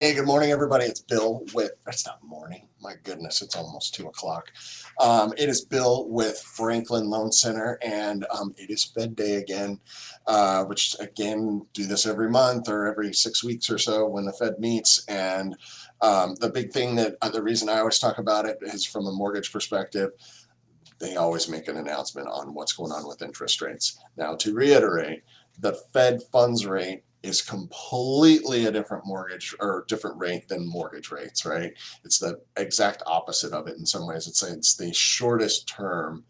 Hey, good morning, everybody. It's Bill with, it's not morning. My goodness, it's almost 2 o'clock. It is Bill with Franklin Loan Center, and it is Fed Day again, which again, do this every month or every 6 weeks or so when the Fed meets. And the big thing that the reason I always talk about it is from a mortgage perspective. They always make an announcement on what's going on with interest rates. Now, to reiterate, the Fed funds rate is completely a different mortgage or different rate than mortgage rates, right? It's the exact opposite of it in some ways. It's the shortest term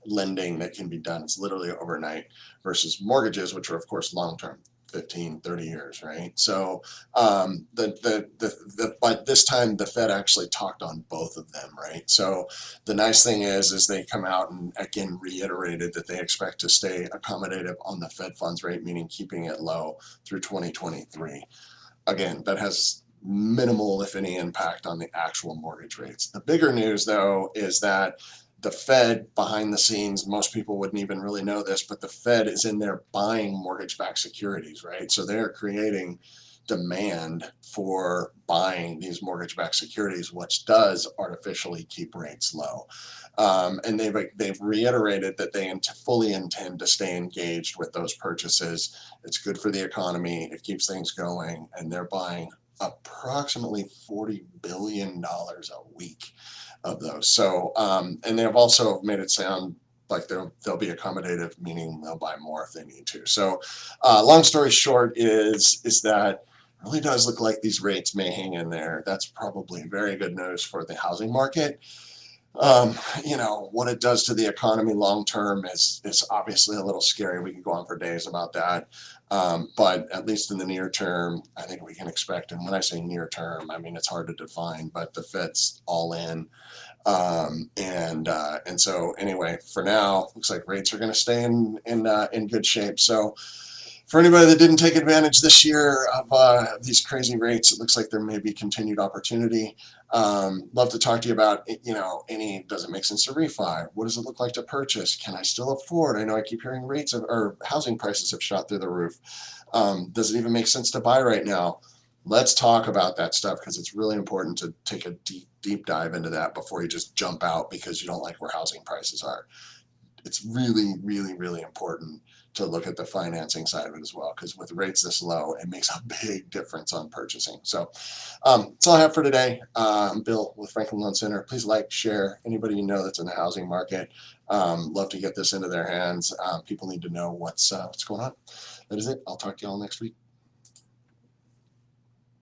lending that can be done. It's literally overnight versus mortgages, which are of course long term. 15, 30 years, right? So but this time the Fed actually talked on both of them, right? So the nice thing is they come out and again reiterated that they expect to stay accommodative on the Fed funds rate, meaning keeping it low through 2023. Again, that has minimal, if any, impact on the actual mortgage rates. The bigger news, though, is that the Fed behind the scenes, most people wouldn't even really know this, but the Fed is in there buying mortgage-backed securities, right? So they're creating demand for buying these mortgage-backed securities, which does artificially keep rates low. And they've reiterated that they fully intend to stay engaged with those purchases. It's good for the economy. It keeps things going, and they're buying approximately $40 billion a week of those. So, and they've also made it sound like they'll be accommodative, meaning they'll buy more if they need to. So, long story short is that it really does look like these rates may hang in there. That's probably very good news for the housing market. What it does to the economy long term is obviously a little scary. We can go on for days about that. But at least in the near term, I think we can expect, and when I say near term, I mean it's hard to define, but the Fed's all in. And so anyway, for now, looks like rates are going to stay in good shape. So for anybody that didn't take advantage this year of these crazy rates, it looks like there may be continued opportunity. Love to talk to you about, does it make sense to refi? What does it look like to purchase? Can I still afford? I know I keep hearing or housing prices have shot through the roof. Does it even make sense to buy right now? Let's talk about that stuff because it's really important to take a deep dive into that before you just jump out because you don't like where housing prices are. It's really, really, really important to look at the financing side of it as well, because with rates this low, it makes a big difference on purchasing. So that's all I have for today. I'm Bill with Franklin Loan Center. Please like, share, anybody you know that's in the housing market. Love to get this into their hands. People need to know what's going on. That is it. I'll talk to you all next week.